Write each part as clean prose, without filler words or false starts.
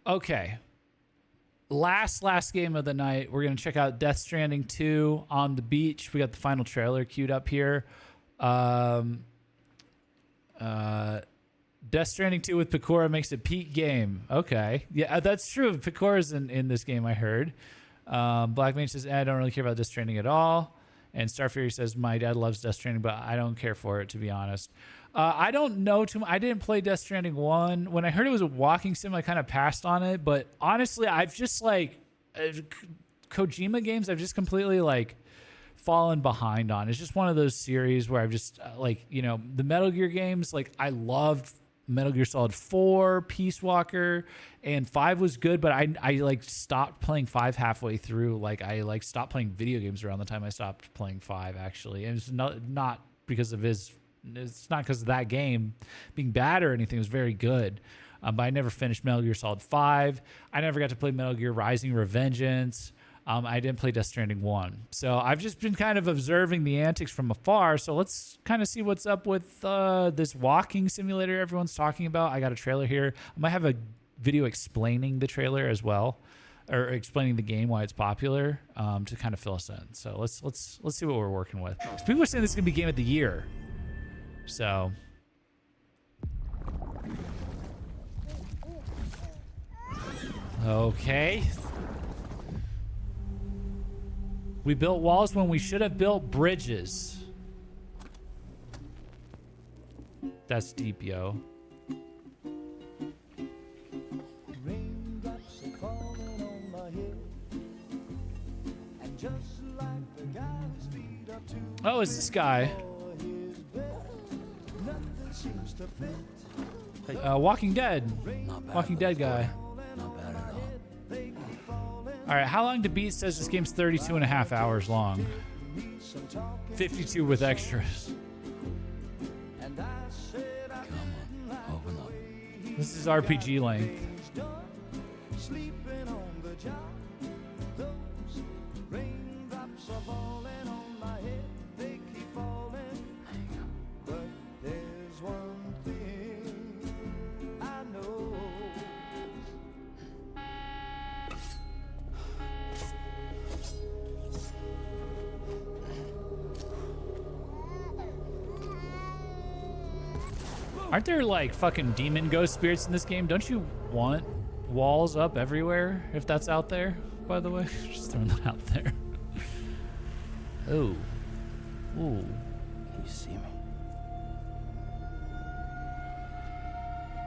Okay. Last game of the night. We're going to check out Death Stranding 2 on the beach. We got the final trailer queued up here. Death Stranding 2 with Pecora makes a peak game. Okay. Yeah, that's true. Pecora's in this game, I heard. Black Mage says, I don't really care about Death Stranding at all. And Star Fury says, my dad loves Death Stranding, but I don't care for it, to be honest. I don't know too much. I didn't play Death Stranding 1. When I heard it was a walking sim, I kind of passed on it. But honestly, I've just like Kojima games, I've just completely like fallen behind on. It's just one of those series where I've just like, you know, the Metal Gear games, like I loved Metal Gear Solid 4, Peace Walker, and 5 was good, but I like stopped playing 5 halfway through. Like I like stopped playing video games around the time I stopped playing 5 actually. And it's not because of his, it's not because of that game being bad or anything. It was very good. But I never finished Metal Gear Solid 5. I never got to play Metal Gear Rising Revengeance. I didn't play Death Stranding 1. So I've just been kind of observing the antics from afar. So let's kind of see what's up with this walking simulator everyone's talking about. I got a trailer here. I might have a video explaining the trailer as well, or explaining the game, why it's popular, to kind of fill us in. So let's see what we're working with. People are saying this is going to be Game of the Year. So... okay. We built walls when we should have built bridges. That's deep, yo. Oh, it's this guy. Walking Dead. Walking Dead guy. Not bad at all. All right, how long to beat says this game's 32 and a half hours long. 52 with extras. Come on, open up. This is RPG length. Aren't there like fucking demon ghost spirits in this game? Don't you want walls up everywhere if that's out there, by the way? Just throwing that out there. Oh. Ooh. You see me?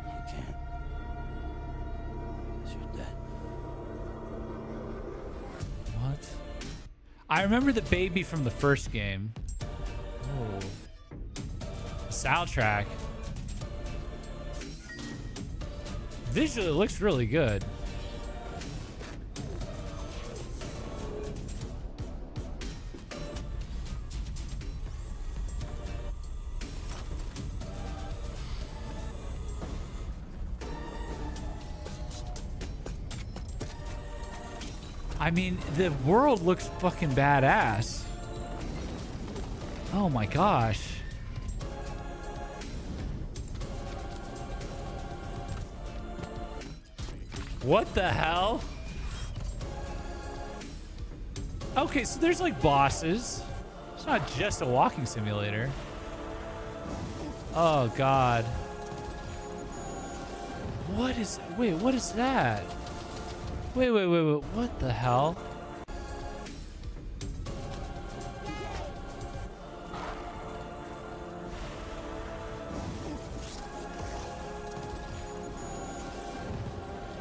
You can't. 'Cause you're dead. What? I remember the baby from the first game. Oh. Soundtrack. Visually, it looks really good. I mean, the world looks fucking badass. Oh my gosh. What the hell? Okay, so there's like bosses. It's not just a walking simulator. Oh god. What is... wait, what is that? Wait, what the hell?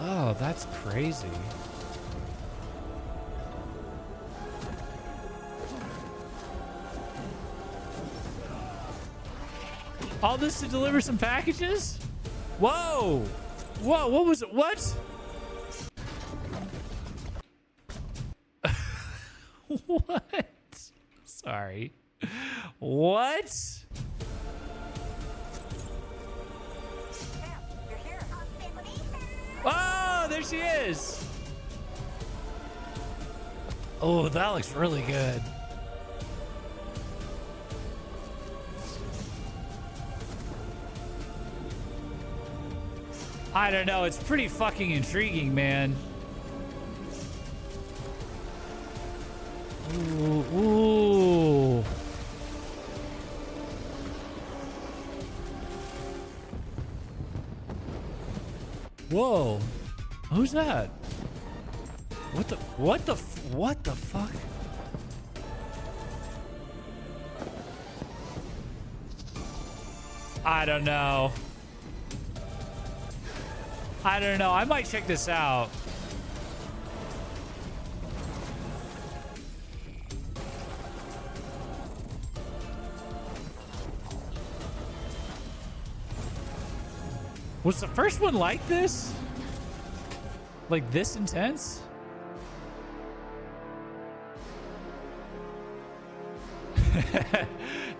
Oh, that's crazy. All this to deliver some packages? Whoa! Whoa, what was it? What? What? Sorry. What? Oh, there she is. Oh, that looks really good. I don't know. It's pretty fucking intriguing, man. Ooh, ooh. Whoa. Who's that? What the fuck? I don't know. I don't know. I might check this out. Was the first one like this? Like this intense?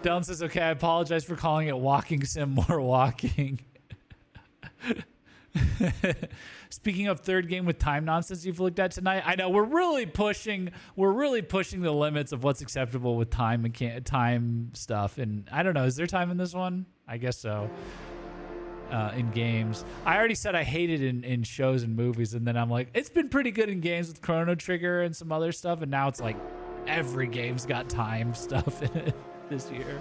Dylan says, okay, I apologize for calling it walking sim more walking. Speaking of third game with time nonsense you've looked at tonight, I know we're really pushing the limits of what's acceptable with time and time stuff. And I don't know, is there time in this one? I guess so. In games, I already said I hate it in shows and movies, and then I'm like, it's been pretty good in games with Chrono Trigger and some other stuff, and now it's like every game's got time stuff in it this year.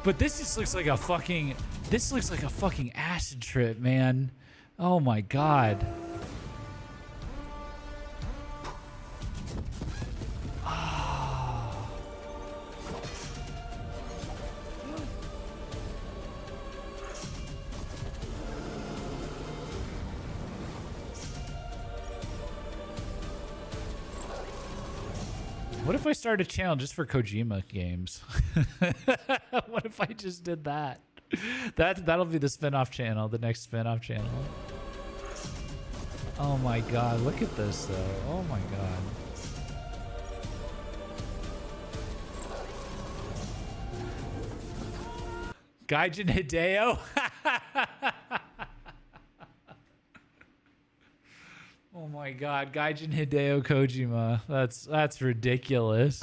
But this just looks like a fucking acid trip, man. Oh my god. What if I started a channel just for Kojima games? What if I just did that? That'll be the spin-off channel, the next spin-off channel. Oh my god, look at this though. Oh my god. Gaijin Hideo? Oh my god, Gaijin Hideo Kojima. That's ridiculous.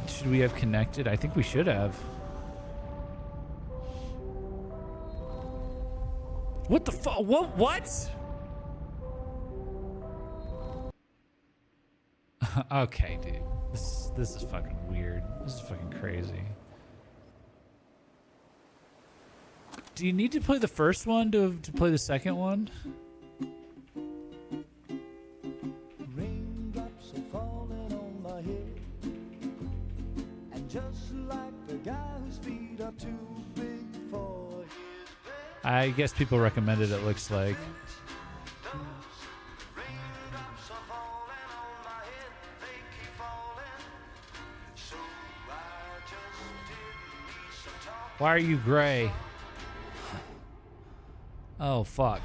Should we have connected? I think we should have. What the fuck? What? Okay, dude. This is fucking weird. This is fucking crazy. Do you need to play the first one to play the second one? Raindrops are falling on my head, and just like the guy whose feet are too big for his bed. I guess people recommended it, looks like. Raindrops are falling on my head, they keep falling. So I just did me some talking. Why are you gray? Oh, fuck.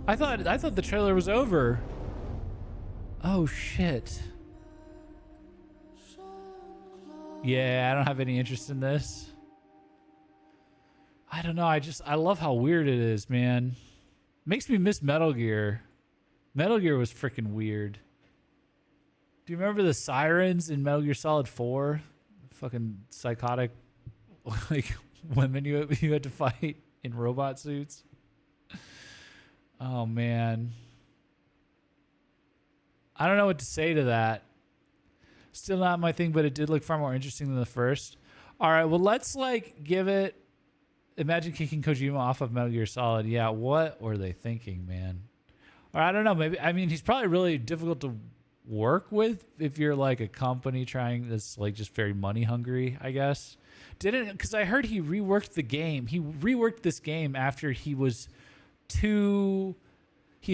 I thought the trailer was over. Oh, shit. Yeah, I don't have any interest in this. I don't know. I love how weird it is, man. Makes me miss Metal Gear. Metal Gear was freaking weird. Do you remember the sirens in Metal Gear Solid 4? Fucking psychotic, like, women you had to fight in robot suits. Oh, man. I don't know what to say to that. Still not my thing, but it did look far more interesting than the first. All right, well, let's, like, give it... Imagine kicking Kojima off of Metal Gear Solid. Yeah, what were they thinking, man? Or I don't know, maybe... I mean, he's probably really difficult to work with if you're, like, a company trying that's, like, just very money-hungry, I guess. Because I heard he reworked the game. He reworked this game after he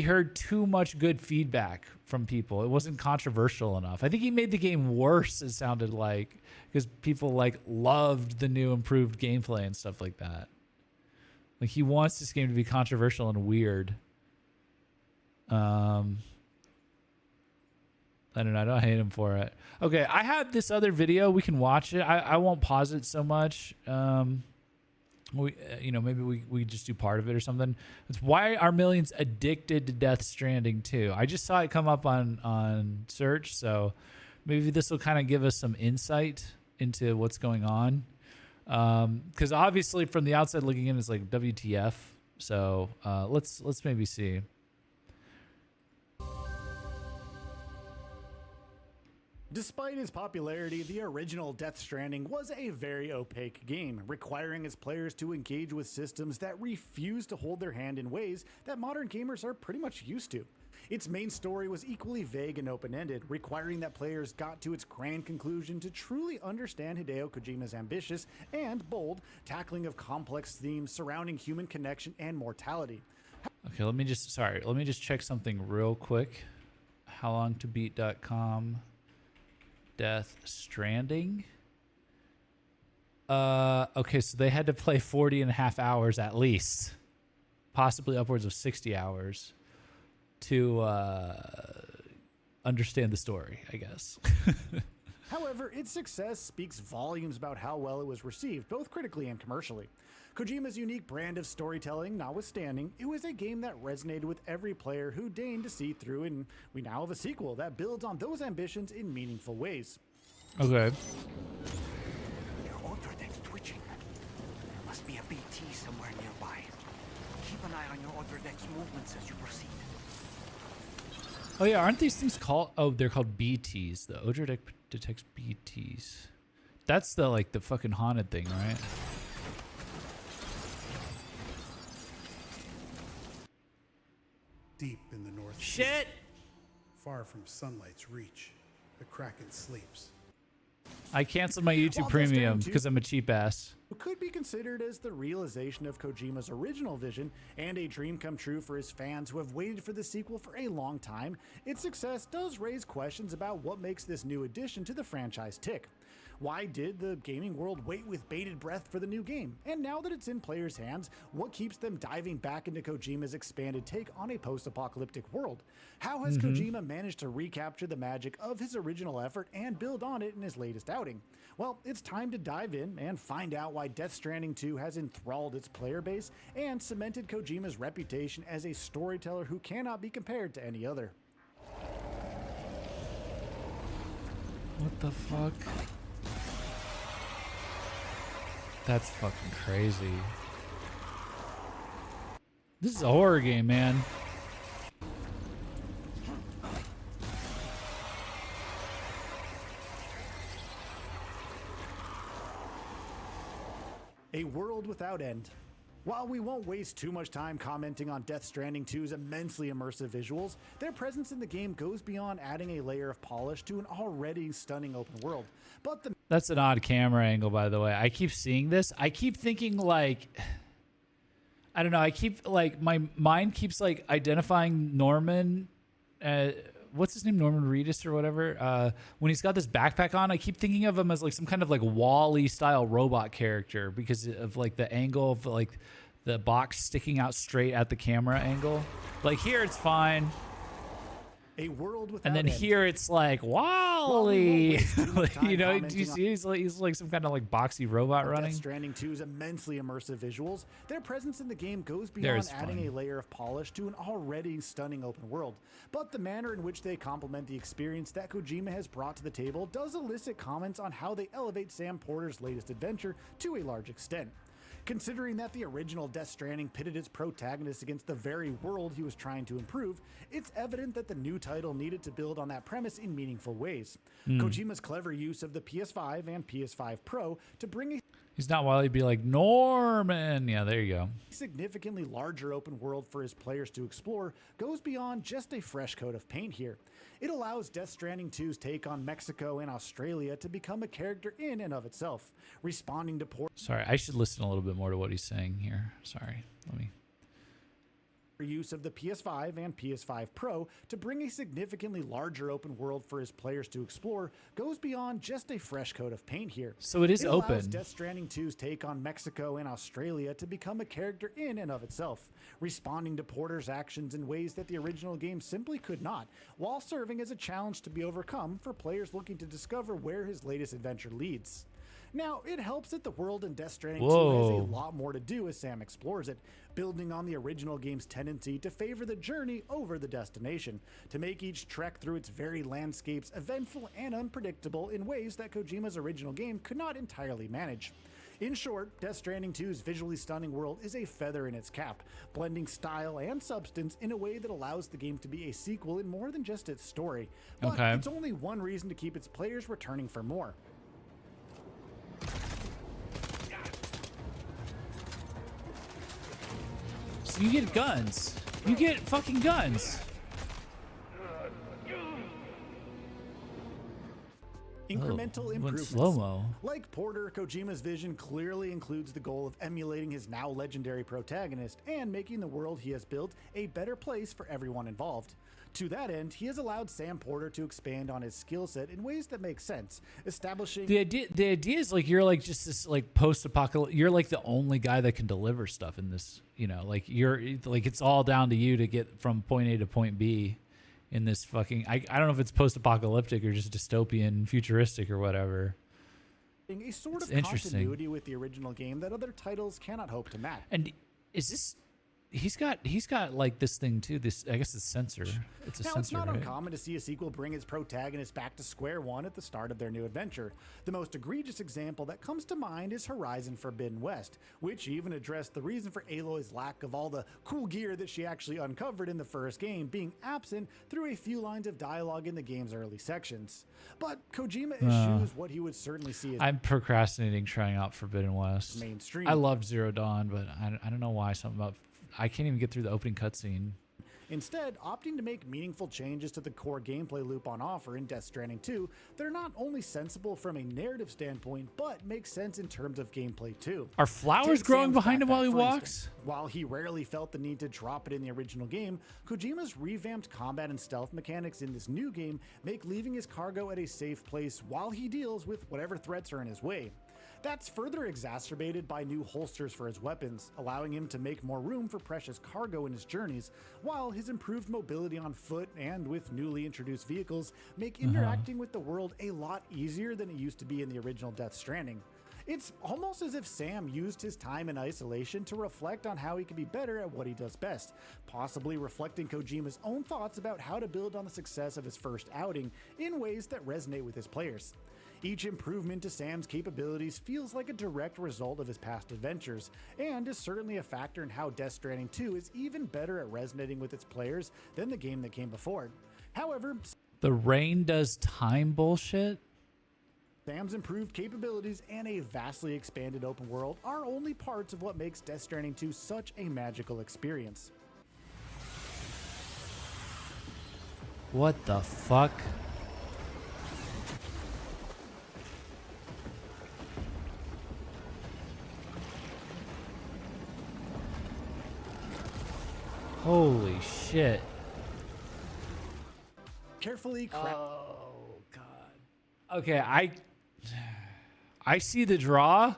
heard too much good feedback from people. It wasn't controversial enough. I think he made the game worse, it sounded like, because people like loved the new improved gameplay and stuff like that. Like, he wants this game to be controversial and weird. I don't know. I don't hate him for it. Okay, I have this other video. We can watch it. I won't pause it so much. Maybe we just do part of it or something. It's why are millions addicted to Death Stranding 2? I just saw it come up on search, so maybe this will kind of give us some insight into what's going on. Because obviously from the outside looking in, it's like WTF. So let's maybe see. Despite its popularity, the original Death Stranding was a very opaque game, requiring its players to engage with systems that refuse to hold their hand in ways that modern gamers are pretty much used to. Its main story was equally vague and open-ended, requiring that players got to its grand conclusion to truly understand Hideo Kojima's ambitious and bold tackling of complex themes surrounding human connection and mortality. Okay, let me just check something real quick. howlongtobeat.com. Death Stranding. Okay, so they had to play 40 and a half hours at least, possibly upwards of 60 hours to understand the story, I guess. However, its success speaks volumes about how well it was received, both critically and commercially. Kojima's unique brand of storytelling notwithstanding, it was a game that resonated with every player who deigned to see through, and we now have a sequel that builds on those ambitions in meaningful ways. Okay. Your Ultradeck's twitching. There must be a BT somewhere nearby. Keep an eye on your Ultradeck's movements as you proceed. Oh yeah, aren't these things called? Oh, they're called BTs. The Odra Deck detects BTs. That's the fucking haunted thing, right? Deep in the north. Shit. Far from sunlight's reach, the Kraken sleeps. I canceled my YouTube While Death Premium Stranding 2 because I'm a cheap ass. could be considered as the realization of Kojima's original vision and a dream come true for his fans who have waited for the sequel for a long time, its success does raise questions about what makes this new addition to the franchise tick. Why did the gaming world wait with bated breath for the new game? And now that it's in players' hands, what keeps them diving back into Kojima's expanded take on a post-apocalyptic world? How has Kojima managed to recapture the magic of his original effort and build on it in his latest outing? Well, it's time to dive in and find out why Death Stranding 2 has enthralled its player base and cemented Kojima's reputation as a storyteller who cannot be compared to any other. What the fuck? That's fucking crazy. This is a horror game, man. A world without end. While we won't waste too much time commenting on Death Stranding 2's immensely immersive visuals, their presence in the game goes beyond adding a layer of polish to an already stunning open world. But the That's an odd camera angle, by the way. I keep seeing this. I keep thinking I don't know. I keep my mind keeps identifying Norman. What's his name? Norman Reedus or whatever. When he's got this backpack on, I keep thinking of him as some kind of Wall-E style robot character because of the angle of the box sticking out straight at the camera angle. Here it's fine. a world without And then end. here it's Wally. While we won't waste too much time Do you commenting see he's some kind of boxy robot running? Death Stranding 2's immensely immersive visuals, their presence in the game goes There's beyond adding fun. a layer of polish to an already stunning open world. But the manner in which they complement the experience that Kojima has brought to the table does elicit comments on how they elevate Sam Porter's latest adventure to a large extent. Considering that the original Death Stranding pitted its protagonist against the very world he was trying to improve, it's evident that the new title needed to build on that premise in meaningful ways. Kojima's clever use of the PS5 and PS5 Pro to bring a He's not Wally. He'd be like, Norman. Yeah, there you go. significantly larger open world for his players to explore goes beyond just a fresh coat of paint here. It allows Death Stranding 2's take on Mexico and Australia to become a character in and of itself, responding to Sorry, I should listen a little bit more to what he's saying here. Sorry. Let me. use of the PS5 and PS5 Pro to bring a significantly larger open world for his players to explore goes beyond just a fresh coat of paint here. So it is allows open. Death Stranding 2's take on Mexico and Australia to become a character in and of itself, responding to Porter's actions in ways that the original game simply could not, while serving as a challenge to be overcome for players looking to discover where his latest adventure leads. Now, it helps that the world in Death Stranding 2 has Whoa. a lot more to do as Sam explores it, building on the original game's tendency to favor the journey over the destination, to make each trek through its varied landscapes eventful and unpredictable in ways that Kojima's original game could not entirely manage. In short, Death Stranding 2's visually stunning world is a feather in its cap, blending style and substance in a way that allows the game to be a sequel in more than just its story. But Okay. it's only one reason to keep its players returning for more. So you get guns. You get fucking guns. Incremental went improvements. slow-mo. Like Porter, Kojima's vision clearly includes the goal of emulating his now legendary protagonist and making the world he has built a better place for everyone involved. To that end, he has allowed Sam Porter to expand on his skill set in ways that make sense, establishing The idea is like you're like just this like post-apocalyptic. You're like the only guy that can deliver stuff in this. You know, like you're like it's all down to you to get from point A to point B. In this fucking, I don't know if it's post-apocalyptic or just dystopian, futuristic or whatever. a sort It's of interesting. continuity with the original game that other titles cannot hope to match. And is this? He's got like this thing too. This I guess it's sensor. It's a Now, sensor. it's not right? uncommon to see a sequel bring its protagonist back to square one at the start of their new adventure. The most egregious example that comes to mind is Horizon Forbidden West, which even addressed the reason for Aloy's lack of all the cool gear that she actually uncovered in the first game being absent through a few lines of dialogue in the game's early sections. But Kojima eschews what he would certainly see as I'm procrastinating trying out Forbidden West. mainstream. I loved Zero Dawn, but I don't know why. Something about I can't even get through the opening cutscene. Instead, opting to make meaningful changes to the core gameplay loop on offer in Death Stranding 2, they're not only sensible from a narrative standpoint, but make sense in terms of gameplay too. Are flowers Take growing Sam's behind him while he backpack, for walks? instance. While he rarely felt the need to drop it in the original game, Kojima's revamped combat and stealth mechanics in this new game make leaving his cargo at a safe place while he deals with whatever threats are in his way. That's further exacerbated by new holsters for his weapons, allowing him to make more room for precious cargo in his journeys, while his improved mobility on foot and with newly introduced vehicles make interacting with the world a lot easier than it used to be in the original Death Stranding. It's almost as if Sam used his time in isolation to reflect on how he can be better at what he does best, possibly reflecting Kojima's own thoughts about how to build on the success of his first outing in ways that resonate with his players. Each improvement to Sam's capabilities feels like a direct result of his past adventures, and is certainly a factor in how Death Stranding 2 is even better at resonating with its players than the game that came before it. However, The rain does time bullshit. Sam's improved capabilities and a vastly expanded open world are only parts of what makes Death Stranding 2 such a magical experience. What the fuck? Holy shit. Carefully craft. Oh god. Okay, I see the draw,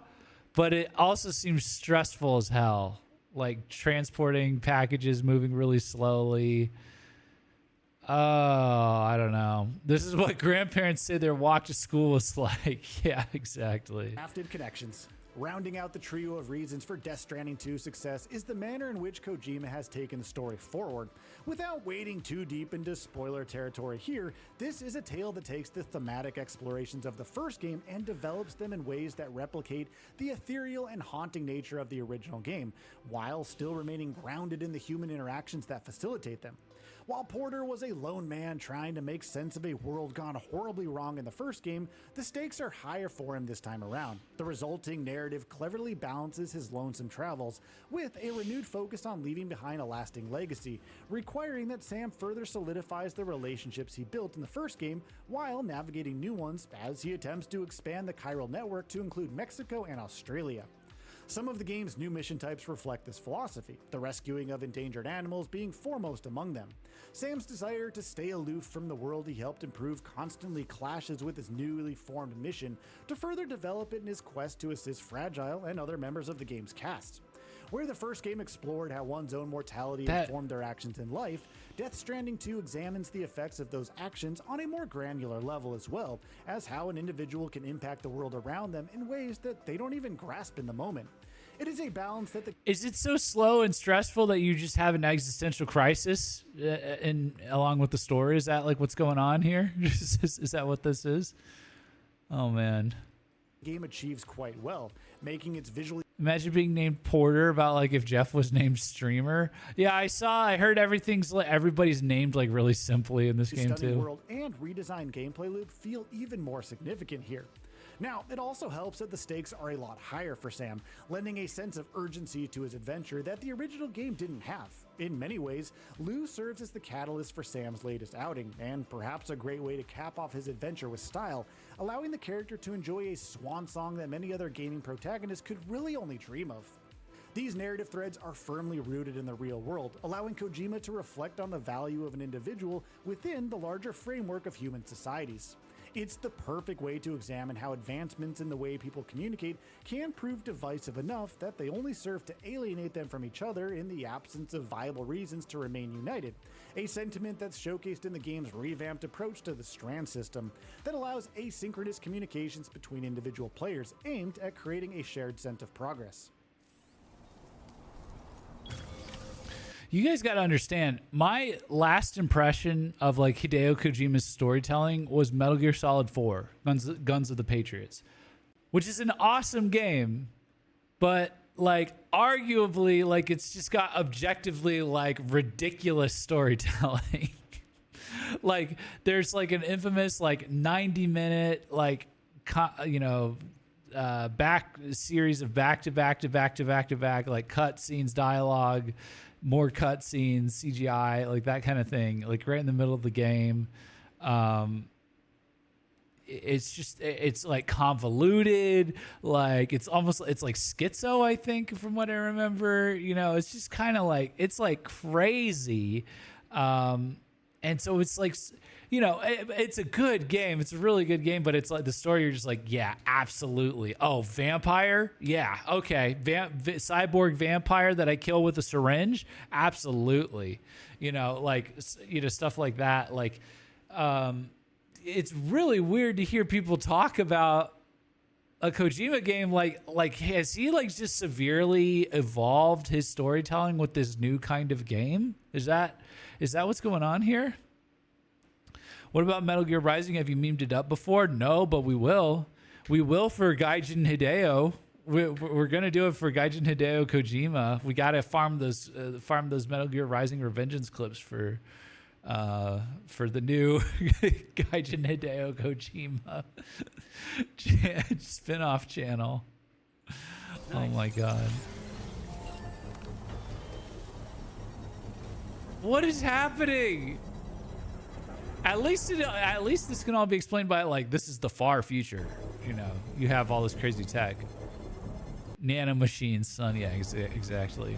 but it also seems stressful as hell. Like transporting packages, moving really slowly. Oh, I don't know. This is what grandparents say their walk to school was like. Yeah, exactly. Crafted connections. Rounding out the trio of reasons for Death Stranding 2's success is the manner in which Kojima has taken the story forward. Without wading too deep into spoiler territory here, this is a tale that takes the thematic explorations of the first game and develops them in ways that replicate the ethereal and haunting nature of the original game, while still remaining grounded in the human interactions that facilitate them. While Porter was a lone man trying to make sense of a world gone horribly wrong in the first game, the stakes are higher for him this time around. The resulting narrative cleverly balances his lonesome travels with a renewed focus on leaving behind a lasting legacy, requiring that Sam further solidifies the relationships he built in the first game while navigating new ones as he attempts to expand the chiral network to include Mexico and Australia. Some of the game's new mission types reflect this philosophy, the rescuing of endangered animals being foremost among them. Sam's desire to stay aloof from the world he helped improve constantly clashes with his newly formed mission to further develop it in his quest to assist Fragile and other members of the game's cast. Where the first game explored how one's own mortality informed their actions in life, Death Stranding 2 examines the effects of those actions on a more granular level, as well as how an individual can impact the world around them in ways that they don't even grasp in the moment. It is a balance that the Is it so slow and stressful that you just have an existential crisis along with the story? Is that like what's going on here? Is that what this is? Oh man. game achieves quite well, making its visually Imagine being named Porter about like if Jeff was named Streamer. Yeah, I heard everybody's named like really simply in this game stunning too. world and redesigned gameplay loop feel even more significant here. Now, it also helps that the stakes are a lot higher for Sam, lending a sense of urgency to his adventure that the original game didn't have. In many ways, Lou serves as the catalyst for Sam's latest outing, and perhaps a great way to cap off his adventure with style, allowing the character to enjoy a swan song that many other gaming protagonists could really only dream of. These narrative threads are firmly rooted in the real world, allowing Kojima to reflect on the value of an individual within the larger framework of human societies. It's the perfect way to examine how advancements in the way people communicate can prove divisive enough that they only serve to alienate them from each other in the absence of viable reasons to remain united, a sentiment that's showcased in the game's revamped approach to the Strand system that allows asynchronous communications between individual players aimed at creating a shared sense of progress. You guys got to understand, my last impression of like Hideo Kojima's storytelling was Metal Gear Solid 4, Guns of the Patriots, which is an awesome game, but like arguably like it's just got objectively like ridiculous storytelling. Like there's like an infamous like 90-minute like back series of back to back like cut scenes, dialogue, more cutscenes, CGI, like that kind of thing, like right in the middle of the game. It's like convoluted, like it's like schizo, I think, from what I remember. You know, it's just kind of like, it's like crazy. And so it's like, you know, it's a good game. It's a really good game, but it's like the story, you're just like, yeah, absolutely. Oh, vampire? Yeah, okay. Cyborg vampire that I kill with a syringe? Absolutely. You know, like, you know, stuff like that. Like, it's really weird to hear people talk about a Kojima game. Like, has he like just severely evolved his storytelling with this new kind of game? Is that what's going on here? What about Metal Gear Rising? Have you memed it up before? No, but we will. We will for Gaijin Hideo. We're gonna do it for Gaijin Hideo Kojima. We gotta farm those Metal Gear Rising Revengeance clips for the new Gaijin Hideo Kojima spin-off channel. Oh my god. What is happening? At least this can all be explained by like, this is the far future. You know, you have all this crazy tech. Nano machines, son. Yeah, exactly.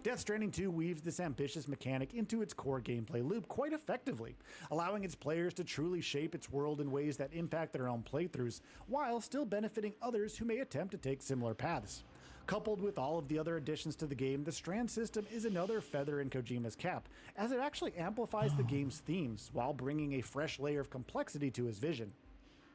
Death Stranding 2 weaves this ambitious mechanic into its core gameplay loop quite effectively, allowing its players to truly shape its world in ways that impact their own playthroughs, while still benefiting others who may attempt to take similar paths. Coupled with all of the other additions to the game, the Strand system is another feather in Kojima's cap, as it actually amplifies the game's themes while bringing a fresh layer of complexity to his vision.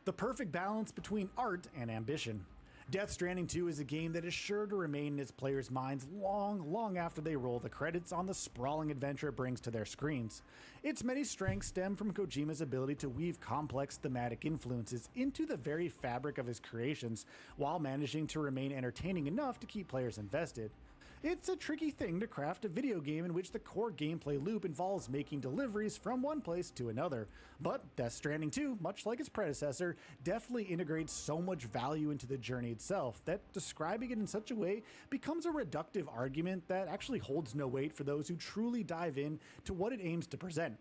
The perfect balance between art and ambition. Death Stranding 2 is a game that is sure to remain in its players' minds long after they roll the credits on the sprawling adventure it brings to their screens. Its many strengths stem from Kojima's ability to weave complex thematic influences into the very fabric of his creations, while managing to remain entertaining enough to keep players invested. It's a tricky thing to craft a video game in which the core gameplay loop involves making deliveries from one place to another, but Death Stranding 2, much like its predecessor, definitely integrates so much value into the journey itself that describing it in such a way becomes a reductive argument that actually holds no weight for those who truly dive in to what it aims to present.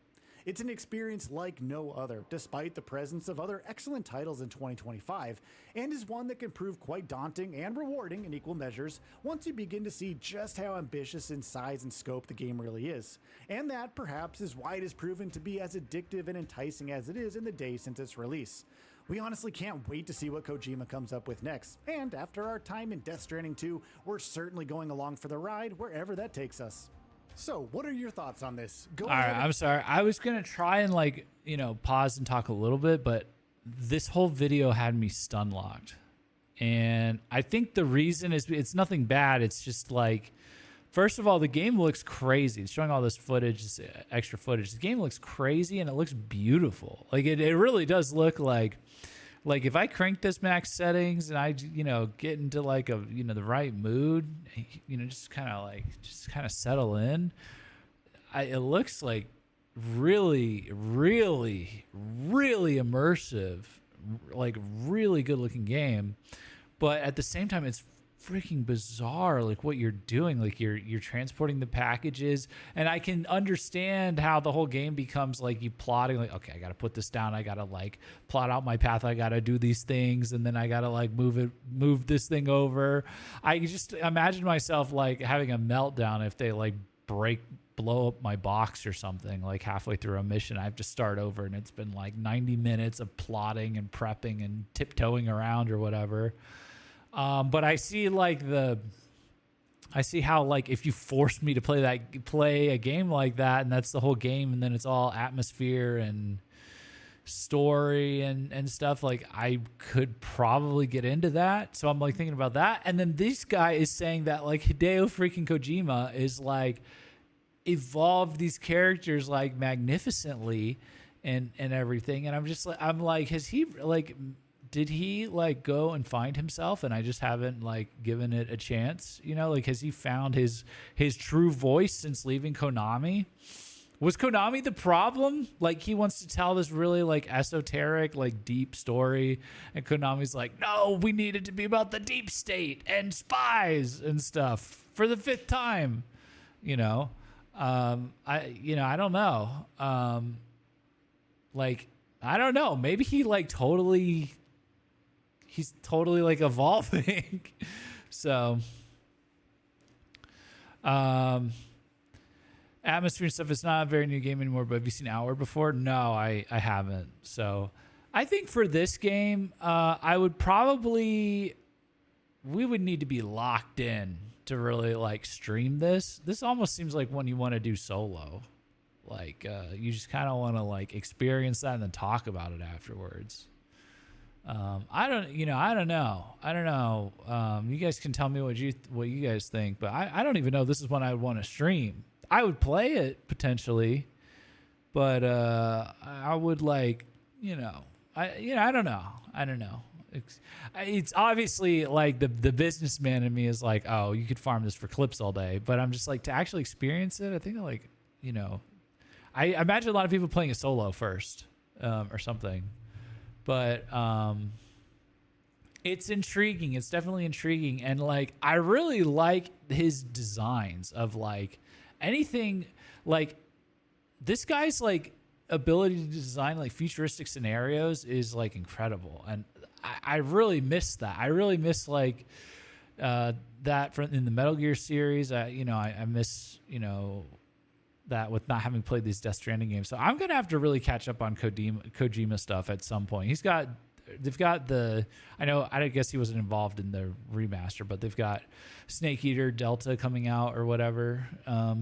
It's an experience like no other, despite the presence of other excellent titles in 2025, and is one that can prove quite daunting and rewarding in equal measures once you begin to see just how ambitious in size and scope the game really is. And that, perhaps, is why it has proven to be as addictive and enticing as it is in the days since its release. We honestly can't wait to see what Kojima comes up with next, and after our time in Death Stranding 2, we're certainly going along for the ride wherever that takes us. So, what are your thoughts on this? Go All ahead. right, I'm sorry. I was going to try and pause and talk a little bit, but this whole video had me stun locked. And I think the reason is it's nothing bad. It's just like, first of all, the game looks crazy. It's showing all this footage, this extra footage. The game looks crazy and it looks beautiful. Like it really does look like if I crank this max settings and I, get into like the right mood, just kind of settle in. It looks like really, really, really immersive, like really good looking game. But at the same time, it's freaking bizarre, like what you're doing. Like you're transporting the packages, and I can understand how the whole game becomes like you plotting, like, okay, I gotta put this down, I gotta like plot out my path, I gotta do these things, and then I gotta like move this thing over. I just imagine myself like having a meltdown if they like blow up my box or something like halfway through a mission. I have to start over, and it's been like 90 minutes of plotting and prepping and tiptoeing around or whatever. But I see how like if you force me to play a game like that, and that's the whole game, and then it's all atmosphere and story and stuff, like I could probably get into that. So I'm like thinking about that. And then this guy is saying that like Hideo freaking Kojima is like evolved these characters like magnificently and everything. And I'm like, has he like, did he like go and find himself and I just haven't like given it a chance? Like has he found his true voice since leaving Konami? Was Konami the problem? Like he wants to tell this really like esoteric, like deep story, and Konami's like, no, we need it to be about the deep state and spies and stuff for the 5th time. I don't know. I don't know. Maybe he like he's totally like evolving. So, atmosphere and stuff, it's not a very new game anymore, but have you seen Hour before? No, I haven't. So I think for this game, we would need to be locked in to really like stream this. This almost seems like one you want to do solo. Like, you just kind of want to like experience that and then talk about it afterwards. I don't know. You guys can tell me what you guys think, but I don't even know this is one I would want to stream. I would play it potentially, but I would like, I don't know. It's obviously like the businessman in me is like, oh, you could farm this for clips all day, but I'm just like, to actually experience it, I think like, I imagine a lot of people playing it solo first, or something. But it's intriguing. It's definitely intriguing. And like, I really like his designs of like anything, like this guy's like ability to design like futuristic scenarios is like incredible. And I really miss that. I really miss like that from in the Metal Gear series. I miss, that with not having played these Death Stranding games. So I'm going to have to really catch up on Kojima stuff at some point. They've got I guess he wasn't involved in the remaster, but they've got Snake Eater Delta coming out or whatever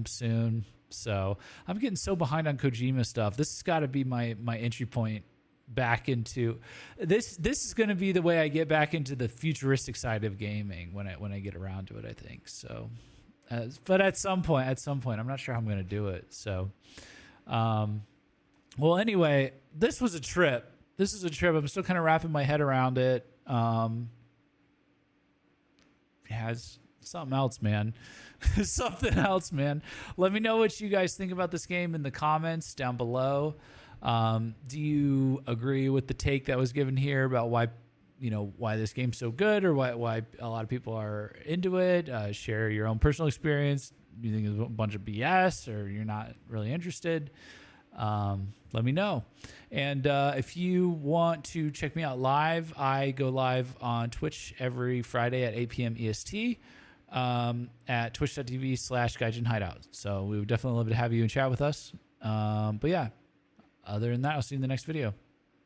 soon. So I'm getting so behind on Kojima stuff. This has got to be my entry point back into this. This is going to be the way I get back into the futuristic side of gaming when I get around to it, I think. So, but at some point, I'm not sure how I'm going to do it. So, well, anyway, this was a trip. I'm still kind of wrapping my head around it. It's something else, man. Something else, man. Let me know what you guys think about this game in the comments down below. Do you agree with the take that was given here about why this game's so good, or why a lot of people are into it? Share your own personal experience. Do you think it's a bunch of BS, or you're not really interested? let me know. And if you want to check me out live, I go live on Twitch every Friday at 8 p.m. EST at twitch.tv/Gaijin Hideout. So we would definitely love to have you and chat with us. But yeah, other than that, I'll see you in the next video.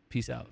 Peace out.